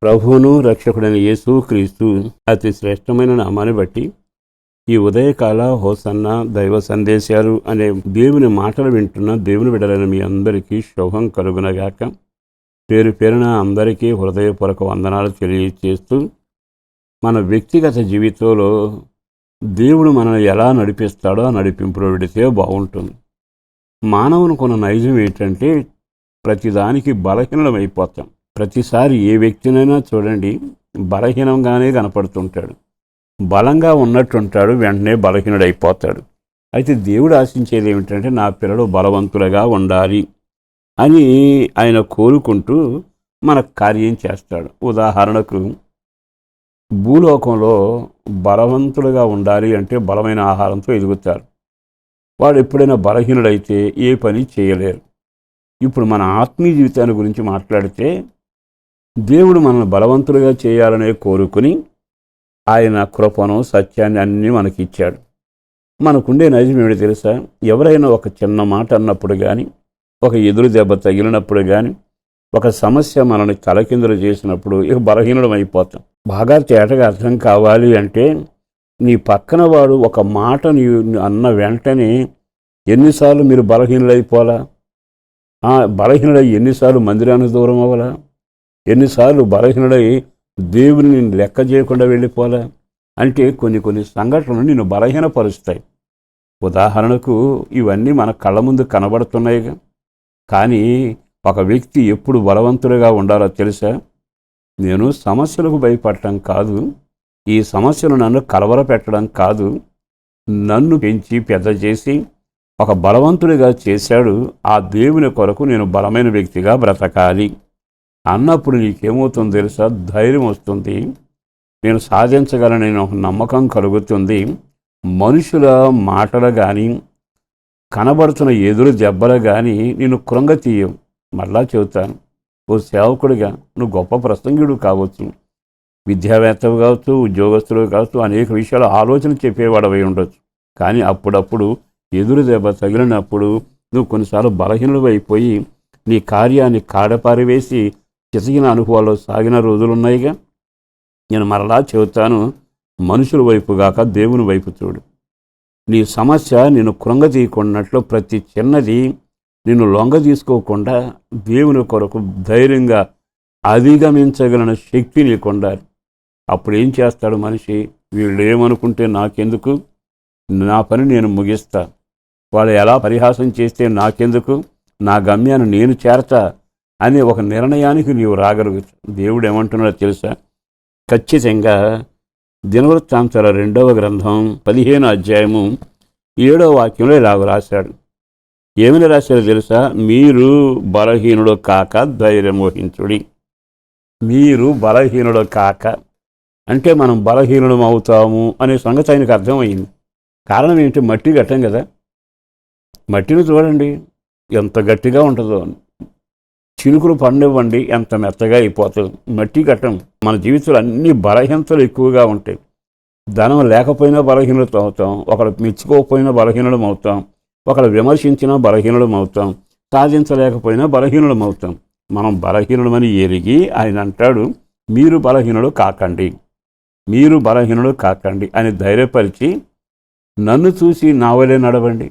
ప్రభువును రక్షకుడైన యేసుక్రీస్తు అతి శ్రేష్టమైన నామాన్ని బట్టి ఈ ఉదయకాల హోసన్న దైవ సందేశాలు అనే దేవుని మాటలు వింటున్న దేవుని బిడ్డలైన మీ అందరికీ శుభం కలుగునగాక. పేరు పేరున అందరికీ హృదయపూర్వక వందనాలు తెలియజేస్తూ, మన వ్యక్తిగత జీవితంలో దేవుడు మనల్ని ఎలా నడిపిస్తాడో ఆ నడిపింపులో విడితే బాగుంటుంది. మానవుని కొన్న నైజం ఏంటంటే ప్రతిదానికి బలహీనమైపోతాం. ప్రతిసారి ఏ వ్యక్తినైనా చూడండి, బలహీనంగానే కనపడుతుంటాడు. బలంగా ఉన్నట్టుంటాడు, వెంటనే బలహీనుడైపోతాడు. అయితే దేవుడు ఆశించేది ఏమిటంటే నా పిల్లలు బలవంతులుగా ఉండాలి అని ఆయన కోరుకుంటూ మన కార్యం చేస్తాడు. ఉదాహరణకు భూలోకంలో బలవంతులుగా ఉండాలి అంటే బలమైన ఆహారంతో ఎదుగుతారు. వాడు ఎప్పుడైనా బలహీనుడైతే ఏ పని చేయలేరు. ఇప్పుడు మన ఆత్మీయ జీవితాన్ని గురించి మాట్లాడితే దేవుడు మనల్ని బలవంతులుగా చేయాలనే కోరుకుని ఆయన కృపను సత్యాన్ని అన్నీ మనకిచ్చాడు. మనకుండే నైజం ఏమిటి తెలుసా? ఎవరైనా ఒక చిన్న మాట అన్నప్పుడు కానీ, ఒక ఎదురు దెబ్బ తగిలినప్పుడు కానీ, ఒక సమస్య మనల్ని తలకిందులు చేసినప్పుడు ఇక బలహీనులం అయిపోతాం. బాగా తేటగా అర్థం కావాలి అంటే నీ పక్కన వాడు ఒక మాట నీ అన్న వెంటనే ఎన్నిసార్లు మీరు బలహీనులైపోలా? బలహీనులై ఎన్నిసార్లు మందిరానికి దూరం అవ్వాలా? ఎన్నిసార్లు బలహీనుడై దేవుని లెక్క చేయకుండా వెళ్ళిపోలే? అంటే కొన్ని సంఘటనలు నిన్ను బలహీనపరుస్తాయి. ఉదాహరణకు ఇవన్నీ మన కళ్ళ ముందు కనబడుతున్నాయిగా. కానీ ఒక వ్యక్తి ఎప్పుడు బలవంతుడిగా ఉండాలో తెలుసా? నేను సమస్యలకు భయపడటం కాదు, ఈ సమస్యలు నన్ను కలవరపెట్టడం కాదు, నన్ను పెంచి పెద్ద చేసి ఒక బలవంతుడిగా చేశాడు. ఆ దేవుని కొరకు నేను బలమైన వ్యక్తిగా బ్రతకాలి అన్నప్పుడు నీకేమవుతుంది తెలుసా? ధైర్యం వస్తుంది, నేను సాధించగలనని ఒక నమ్మకం కలుగుతుంది. మనుషుల మాటలు కానీ, కనబడుతున్న ఎదురు దెబ్బలు కానీ నిన్ను కృంగతీయం. మరలా చెబుతాను, ఓ సేవకుడిగా నువ్వు గొప్ప ప్రసంగుడు కావచ్చు, విద్యావేత్తలు కావచ్చు, ఉద్యోగస్తులు కావచ్చు, అనేక విషయాలు ఆలోచన చెప్పేవాడవై ఉండొచ్చు. కానీ అప్పుడప్పుడు ఎదురు దెబ్బ తగిలినప్పుడు నువ్వు కొన్నిసార్లు బలహీనులు అయిపోయి నీ కార్యాన్ని కాడపారివేసి చితికిన అనుభవాల్లో సాగిన రోజులున్నాయిగా. నేను మరలా చెబుతాను, మనుషుల వైపు గాక దేవుని వైపు చూడు. నీ సమస్య నిన్ను కృంగతీయకున్నట్లు ప్రతి చిన్నది నిన్ను లొంగ తీసుకోకుండా దేవుని కొరకు ధైర్యంగా అధిగమించగలిగిన శక్తి నీకు ఉండాలి. అప్పుడు ఏం చేస్తాడు మనిషి? వీళ్ళు ఏమనుకుంటే నాకెందుకు, నా పని నేను ముగిస్తా, వాళ్ళు ఎలా పరిహాసం చేస్తే నాకెందుకు, నా గమ్యాన్ని నేను చేరతా అనే ఒక నిర్ణయానికి నీవు రాగలుగుతావు. దేవుడు ఏమంటున్నాడో తెలుసా? ఖచ్చితంగా దినవృత్తాంతాల 2వ గ్రంథం 15వ అధ్యాయము 7వ వాక్యంలో ఇలాగ రాశాడు. ఏమని రాశాడో తెలుసా? మీరు బలహీనుడు కాక ధైర్యం వహించుడి. మీరు బలహీనుడు కాక అంటే మనం బలహీనులం అవుతాము అనే సంగతి ఆయనకు అర్థమైంది. కారణం ఏంటి? మట్టి ఘట్టం కదా. మట్టిని చూడండి ఎంత గట్టిగా ఉంటుందో, చినుకులు పండివ్వండి ఎంత మెత్తగా అయిపోతుంది. మట్టి ఘట్టం. మన జీవితంలో అన్ని బలహీనతలు ఎక్కువగా ఉంటాయి. ధనం లేకపోయినా బలహీనత అవుతాం, ఒకరు మెచ్చుకోకపోయినా బలహీనలం అవుతాం, ఒకరు విమర్శించినా బలహీనలం అవుతాం, సాధించలేకపోయినా బలహీనలం అవుతాం. మనం బలహీనులమని ఎరిగి ఆయన అంటాడు, మీరు బలహీనులు కాకండి, మీరు బలహీనులు కాకండి అని ధైర్యపరిచి నన్ను చూసి నా వలే నడవండి.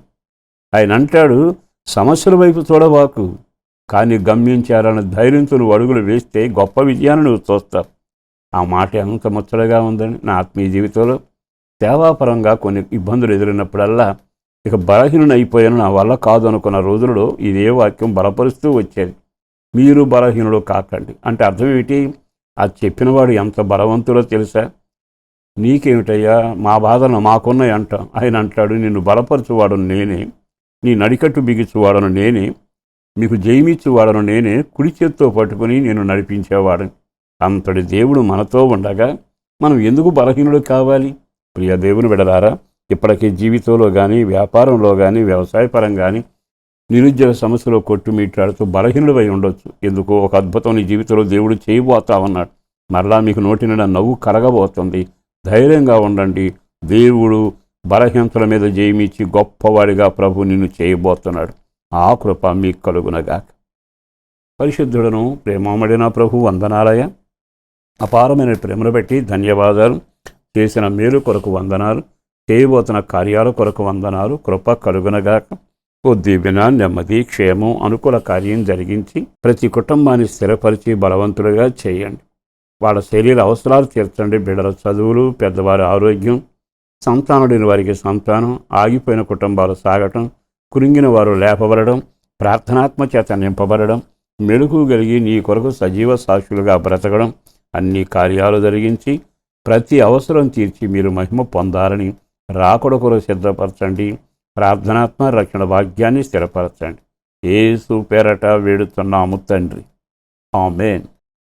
ఆయన అంటాడు, సమస్యల వైపు చూడవాకు, కానీ గమ్యం చేరాలని ధైర్యంతో నువ్వు అడుగులు వేస్తే గొప్ప విజయాన్ని నువ్వు చూస్తావు. ఆ మాట ఎంత ముచ్చటగా ఉందని. నా ఆత్మీయ జీవితంలో సేవాపరంగా కొన్ని ఇబ్బందులు ఎదురైనప్పుడల్లా ఇక బలహీనుని అయిపోయాను, నా వల్ల కాదు అనుకున్న రోజులలో ఇదే వాక్యం బలపరుస్తూ వచ్చేది. మీరు బలహీనులు కాకండి అంటే అర్థం ఏమిటి? అది చెప్పినవాడు ఎంత బలవంతుడో తెలుసా? నీకేమిటయ్యా, మా బాధలు మాకున్నాయి అంటాం. ఆయన అంటాడు, నిన్ను బలపరచువాడను నేనే, నీ నడికట్టు బిగించువాడను నేనే, మీకు జయమిచ్చువాడను నేనే, కుడి చేత్తో పట్టుకుని నేను నడిపించేవాడని. అంతటి దేవుడు మనతో ఉండగా మనం ఎందుకు బలహీనుడు కావాలి? ప్రియ దేవుని బిడ్డలారా, ఇప్పటికీ జీవితంలో కానీ, వ్యాపారంలో కానీ, వ్యవసాయపరం కానీ, నిరుద్యోగ సమస్యలో కొట్టుమిట్టాడుతూ బలహీనుడు అయి ఉండొచ్చు. ఎందుకో ఒక అద్భుతం నీ జీవితంలో దేవుడు చేయబోతా ఉన్నాడు. మరలా మీకు నోటి నిండా నవ్వు కరగబోతుంది. ధైర్యంగా ఉండండి. దేవుడు బలహీనతల మీద జయమిచ్చి గొప్పవాడిగా ప్రభు నిన్ను చేయబోతున్నాడు. ఆ కృప మీకు కలుగునగాక. పరిశుద్ధుడను ప్రేమమడిన ప్రభు వందనాలయ. అపారమైన ప్రేమను బట్టి ధన్యవాదాలు. చేసిన మేలు కొరకు వందనాలు. చేయబోతున్న కార్యాల కొరకు వందనాలు. కృప కలుగునగాక. ఓ దీవెన, నెమ్మది, క్షేమం, అనుకూల కార్యం జరిగించి ప్రతి కుటుంబాన్ని స్థిరపరిచి బలవంతులుగా చేయండి. వాళ్ళ శరీర అవసరాలు తీర్చండి. బిడ్డల చదువులు, పెద్దవారి ఆరోగ్యం, సంతానం లేని వారికి సంతానం, ఆగిపోయిన కుటుంబాలు సాగటం, కురింగిన వారు లేపబడడం, ప్రార్థనాత్మ చేత నింపబడడం, మెలుగు కలిగి నీ కొరకు సజీవ సాక్షులుగా బ్రతకడం, అన్ని కార్యాలు జరిగించి ప్రతి అవసరం తీర్చి మీరు మహిమ పొందాలని రాకడ కొరకు సిద్ధపరచండి. ప్రార్థనాత్మ రక్షణ భాగ్యాన్ని స్థిరపరచండి. యేసు పేరట వేడుతున్నాము తండ్రి. ఆమేన్.